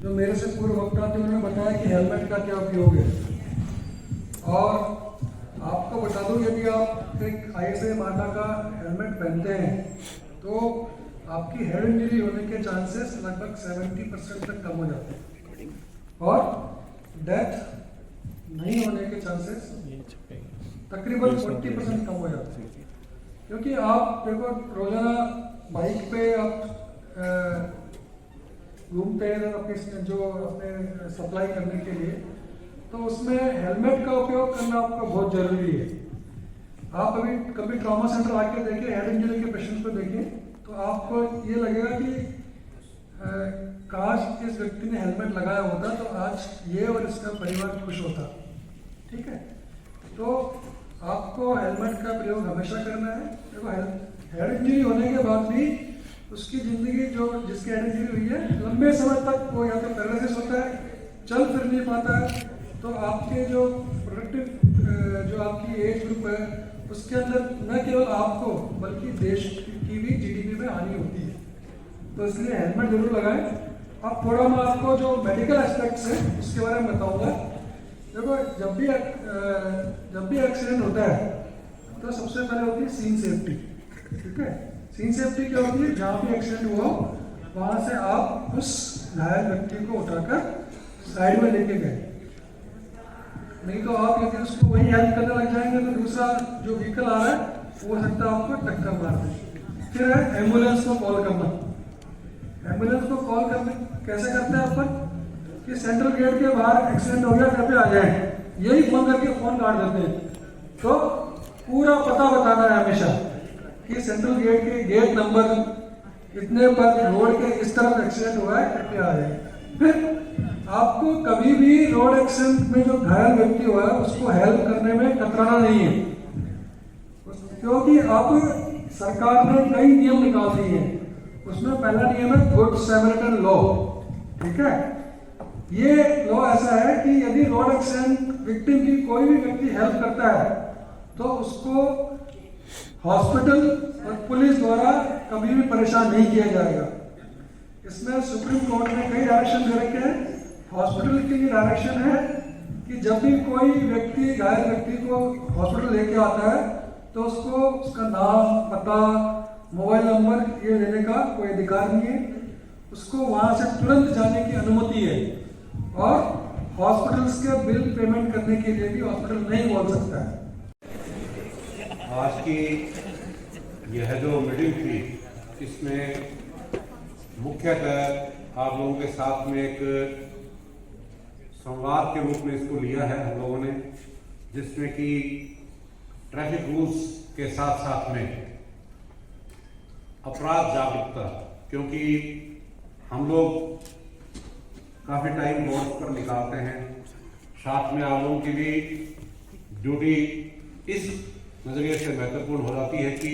जो मेरे से पूर्व वक्ता थे उन्होंने बताया कि हेलमेट का क्या उपयोग है। और आपको बता दूं, यदि आप एक ISI माता का हेलमेट पहनते हैं तो आपकी हेड इंजरी होने के चांसेस लगभग 70% तक कम हो जाते हैं और डेथ नहीं होने के चांसेस तकरीबन 40% कम हो जाते हैं। क्योंकि आप देखो, रोजाना बाइक पे आप घूमते हैं अपने जो अपने सप्लाई करने के लिए, तो उसमें हेलमेट का उपयोग करना आपका बहुत जरूरी है। आप अभी कभी ट्रॉमा सेंटर आके देखें, हेड इंजरी के पेशेंट को देखें, तो आपको ये लगेगा कि काश इस व्यक्ति ने हेलमेट लगाया होता तो आज ये और इसका परिवार खुश होता। ठीक है, तो आपको हेलमेट का प्रयोग हमेशा करना है। देखो, हेड इंजरी होने के बाद भी उसकी ज़िंदगी, जो जिसकी हेड इंजरी हुई है, लंबे समय तक वो या तो पैरालिसिस होता है, चल फिर नहीं पाता है, तो आपके जो प्रोडक्टिव जो आपकी एज ग्रुप है उसके अंदर न केवल आपको बल्कि देश की भी GDP में हानि होती है। तो इसलिए हेलमेट जरूर लगाएं। अब थोड़ा मैं आपको जो मेडिकल एस्पेक्ट्स हैं उसके बारे में बताऊंगा। देखो, जब भी एक्सीडेंट होता है तो सबसे पहले होती है सीन सेफ्टी। ठीक है, सीन सेफ्टी क्या होती है? जहाँ भी एक्सीडेंट हुआ वहाँ से आप उस घायल व्यक्ति को उठाकर साइड में लेके गए। नहीं तो आप यदि उसको वही हेल्प करने लग जाएंगे तो दूसरा जो व्हीकल आ रहा है वो हो सकता है आपको टक्कर मार दे। फिर है एम्बुलेंस को कॉल करना। एम्बुलेंस को कॉल करने कैसे करते हैं अपन कि सेंट्रल गेट के बाहर एक्सीडेंट हो गया, कृपया आ जाए, यही फोन करके फोन काट देते हैं। तो पूरा पता बताना है हमेशा कि सेंट्रल गेट के गेट नंबर इतने पर रोड के इस तरफ एक्सीडेंट हुआ है, कृपया आ जाए। फिर आपको कभी भी रोड एक्सीडेंट में जो घायल व्यक्ति हुआ है उसको हेल्प करने में कतराना नहीं है, क्योंकि अब सरकार ने कई नियम निकाल दिए हैं। उसमें पहला नियम है गुड सैमरिटन लॉ। ठीक है, ये लॉ ऐसा है कि यदि रोड एक्सीडेंट विक्टिम की कोई भी व्यक्ति हेल्प करता है तो उसको हॉस्पिटल और पुलिस द्वारा कभी भी परेशान नहीं किया जाएगा। इसमें सुप्रीम कोर्ट ने कई डायरेक्शन दे रखे हैं। हॉस्पिटल के लिए डायरेक्शन है कि जब भी कोई व्यक्ति घायल व्यक्ति को हॉस्पिटल लेके आता है तो उसको उसका नाम, पता, मोबाइल नंबर ये देने का कोई अधिकार नहीं है। उसको वहाँ से तुरंत जाने की अनुमति है और हॉस्पिटल्स के बिल पेमेंट करने के लिए भी हॉस्पिटल नहीं बोल सकता है। आज की यह जो मीटिंग थी, इसमें मुख्यतः आप लोगों के साथ में एक संवाद के रूप में इसको लिया है हम लोगों ने, जिसमें कि ट्रैफिक रूल्स के साथ साथ में अपराध जागरूकता, क्योंकि हम लोग काफ़ी टाइम बोर्ड पर निकालते हैं, साथ में आप लोगों की भी ड्यूटी इस नज़रिए से महत्वपूर्ण हो जाती है कि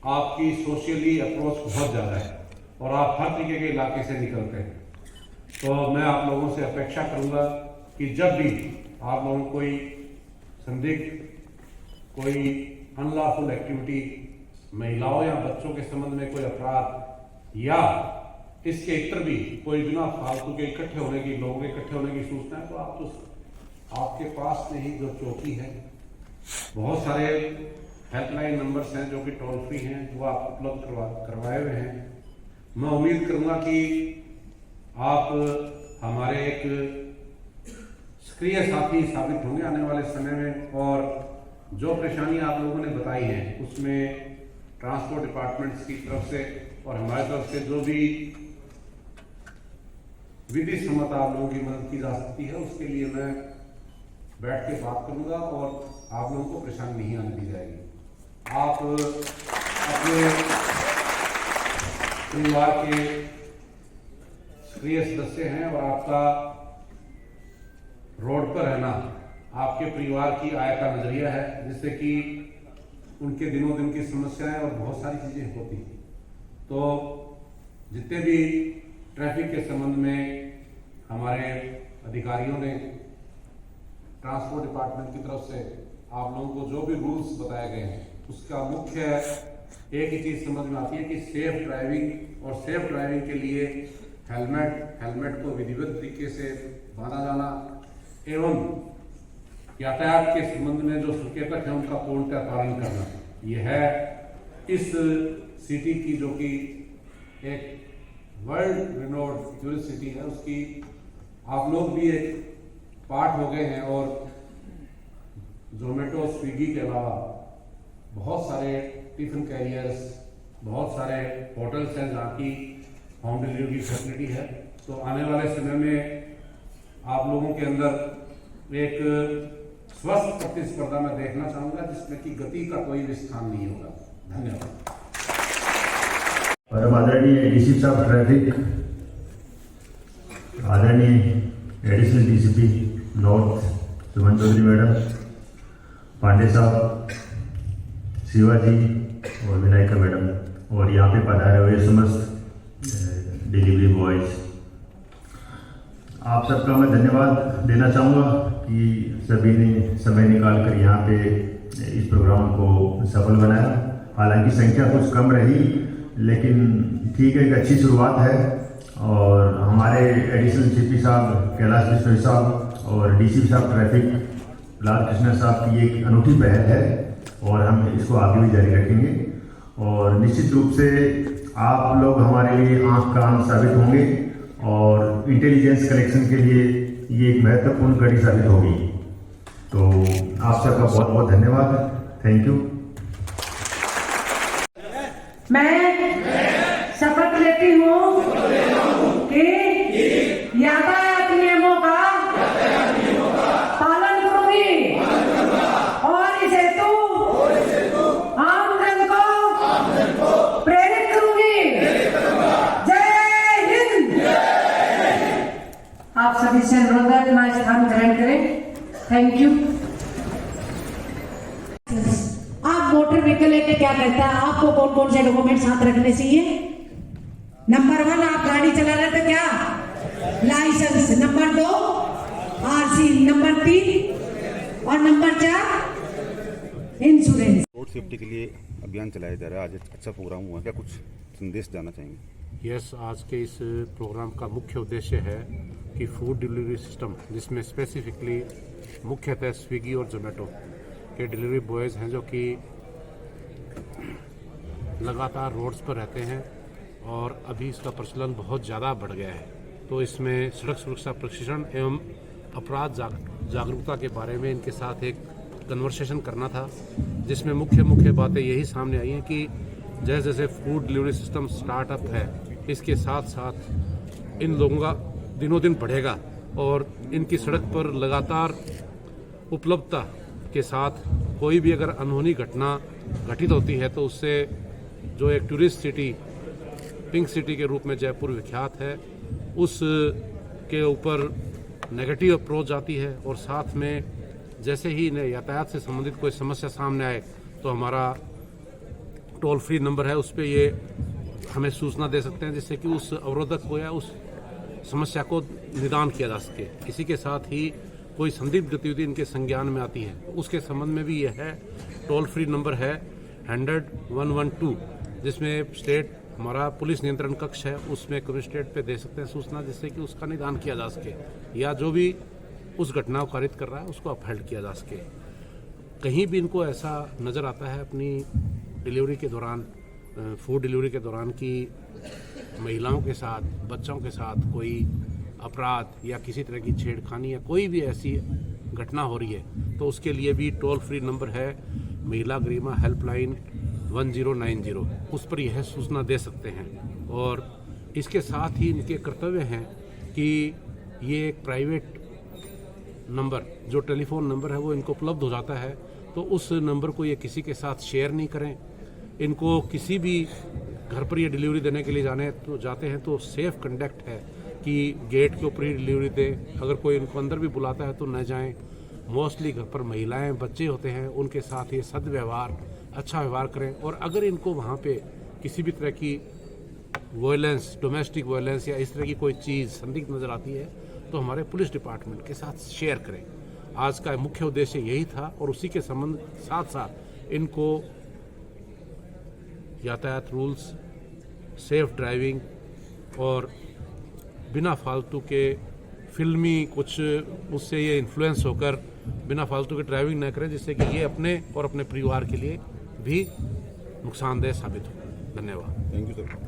आपकी सोशली अप्रोच बहुत ज़्यादा है और आप हर तरीके के इलाके से निकलते हैं। तो मैं आप लोगों से अपेक्षा करूंगा कि जब भी आप लोगों को कोई संदिग्ध, कोई अनलॉफुल एक्टिविटी, महिलाओं या बच्चों के संबंध में कोई अपराध या इसके इतर भी कोई बिना फालतू के इकट्ठे होने की, लोगों के इकट्ठे होने की सूचना है, तो आप तो आपके पास में ही जो चौकी है, बहुत सारे हेल्पलाइन नंबर्स हैं जो कि टोल फ्री हैं, वो आप उपलब्ध करवाए हुए हैं। मैं उम्मीद करूंगा कि आप हमारे एक सक्रिय साथी साबित होंगे आने वाले समय में, और जो परेशानी आप लोगों ने बताई है उसमें ट्रांसपोर्ट डिपार्टमेंट्स की तरफ से और हमारी तरफ से जो भी विधि सम्मत आप लोगों की मदद की जा सकती है, उसके लिए मैं बैठ के बात करूंगा और आप लोगों को परेशानी नहीं आने दी जाएगी। आप अपने परिवार के सक्रिय सदस्य हैं और आपका रोड पर रहना आपके परिवार की आय का नजरिया है, जिससे कि उनके दिनों दिन की समस्याएं और बहुत सारी चीजें होती हैं। तो जितने भी ट्रैफिक के संबंध में हमारे अधिकारियों ने ट्रांसपोर्ट डिपार्टमेंट की तरफ से आप लोगों को जो भी रूल्स बताए गए हैं, उसका मुख्य एक ही चीज समझ में आती है कि सेफ ड्राइविंग, और सेफ ड्राइविंग के लिए हेलमेट को विधिवत तरीके से बांधा जाना एवं यातायात के संबंध में जो संकेतक है उनका पूर्णतः पालन करना, यह है इस सिटी की, जो कि एक वर्ल्ड रिनोड टूरिस्ट सिटी है, उसकी आप लोग भी एक पार्ट हो गए हैं। और जोमेटो, स्विगी के अलावा बहुत सारे टिफिन कैरियर्स, बहुत सारे होटल्स हैं जहाँ की होम डिलीवरी की फैसिलिटी है। तो आने वाले समय में आप लोगों के अंदर एक स्वस्थ प्रतिस्पर्धा में देखना चाहूँगा, जिसमें कि गति का कोई भी स्थान नहीं होगा। धन्यवाद। परम आदरणीय डीसी साहब ट्रैफिक, आदरणीय एडिशनल डीसीपी नॉर्थ सुमन चौधरी मैडम, पांडे साहब, शिवाजी और विनायका मैडम, और यहाँ पे पधारे हुए समस्त डिलीवरी बॉयज, आप सबका मैं धन्यवाद देना चाहूँगा कि सभी ने समय निकाल कर यहाँ पे इस प्रोग्राम को सफल बनाया। हालांकि संख्या कुछ कम रही, लेकिन ठीक है, एक अच्छी शुरुआत है। और हमारे एडिशनल सीपी साहब कैलाश बिश्नोई साहब और डीसी साहब ट्रैफिक लाल कृष्ण साहब की एक अनूठी पहल है और हम इसको आगे भी जारी रखेंगे। और निश्चित रूप से आप लोग हमारे लिए आंख कान साबित होंगे और इंटेलिजेंस कलेक्शन के लिए ये एक महत्वपूर्ण कड़ी साबित होगी। तो आप सबका बहुत बहुत धन्यवाद। Thank you. मैं शपथ लेती हूँ कि यातायात नियमों का पालन करूंगी और इस हेतु आम जन को प्रेरित करूंगी। जय हिंद। आप सभी से अनुरोध है अपना स्थान ग्रहण करें। Thank you. आप मोटर व्हीकल लेके क्या कहता है, आपको कौन कौन से डॉक्यूमेंट साथ रखने चाहिए? नंबर 1, आप गाड़ी चला रहे थे क्या? लाइसेंस। Number 2, RC. नंबर 3 और नंबर 4 इंश्योरेंस। रोड सेफ्टी के लिए अभियान चलाया जा रहा है। आज एक अच्छा प्रोग्राम हुआ, क्या कुछ संदेश देना चाहेंगे? यस, आज के इस प्रोग्राम का मुख्य उद्देश्य है कि फूड डिलीवरी सिस्टम, जिसमें स्पेसिफिकली मुख्यतः स्विगी और जोमेटो के डिलीवरी बॉयज़ हैं, जो कि लगातार रोड्स पर रहते हैं और अभी इसका प्रचलन बहुत ज़्यादा बढ़ गया है। तो इसमें सड़क सुरक्षा प्रशिक्षण एवं अपराध जागरूकता के बारे में इनके साथ एक कन्वर्सेशन करना था, जिसमें मुख्य बातें यही सामने आई हैं कि जैसे जैसे फूड डिलीवरी सिस्टम स्टार्टअप है, इसके साथ साथ इन लोगों का दिनों दिन बढ़ेगा और इनकी सड़क पर लगातार उपलब्धता के साथ कोई भी अगर अनहोनी घटना घटित होती है तो उससे जो एक टूरिस्ट सिटी, पिंक सिटी के रूप में जयपुर विख्यात है, उस के ऊपर नेगेटिव अप्रोच आती है। और साथ में जैसे ही यातायात से संबंधित कोई समस्या सामने आए तो हमारा टोल फ्री नंबर है, उस पर ये हमें सूचना दे सकते हैं, जिससे कि उस अवरोधक को या उस समस्या को निदान किया जा सके। इसी के साथ ही कोई संदिग्ध गतिविधि इनके संज्ञान में आती है, उसके संबंध में भी यह है। टोल फ्री नंबर है 100-112, जिसमें स्टेट हमारा पुलिस नियंत्रण कक्ष है, उसमें कमिश्नरेट पे दे सकते हैं सूचना, जिससे कि उसका निदान किया जा सके या जो भी उस घटना को कारित कर रहा है उसको अपहेल्ड किया जा सके। कहीं भी इनको ऐसा नज़र आता है अपनी डिलीवरी के दौरान, फूड डिलीवरी के दौरान, कि महिलाओं के साथ, बच्चों के साथ कोई अपराध या किसी तरह की छेड़खानी या कोई भी ऐसी घटना हो रही है, तो उसके लिए भी टोल फ्री नंबर है महिला गरिमा हेल्पलाइन 1090, उस पर यह सूचना दे सकते हैं। और इसके साथ ही इनके कर्तव्य हैं कि ये एक प्राइवेट नंबर, जो टेलीफोन नंबर है, वो इनको उपलब्ध हो जाता है, तो उस नंबर को ये किसी के साथ शेयर नहीं करें। इनको किसी भी घर पर ये डिलीवरी देने के लिए जाते हैं तो सेफ कंडक्ट है कि गेट के ऊपर ही डिलीवरी दें। अगर कोई इनको अंदर भी बुलाता है तो न जाएं। मोस्टली घर पर महिलाएं, बच्चे होते हैं, उनके साथ ये सद्व्यवहार, अच्छा व्यवहार करें। और अगर इनको वहाँ पे किसी भी तरह की वायलेंस, डोमेस्टिक वायलेंस या इस तरह की कोई चीज़ संदिग्ध नज़र आती है तो हमारे पुलिस डिपार्टमेंट के साथ शेयर करें। आज का मुख्य उद्देश्य यही था। और उसी के संबंध साथ साथ इनको यातायात रूल्स, सेफ ड्राइविंग और बिना फालतू के फिल्मी कुछ उससे ये इन्फ्लुएंस होकर बिना फालतू के ड्राइविंग न करें, जिससे कि ये अपने और अपने परिवार के लिए भी नुकसानदेह साबित हो। धन्यवाद। Thank you sir.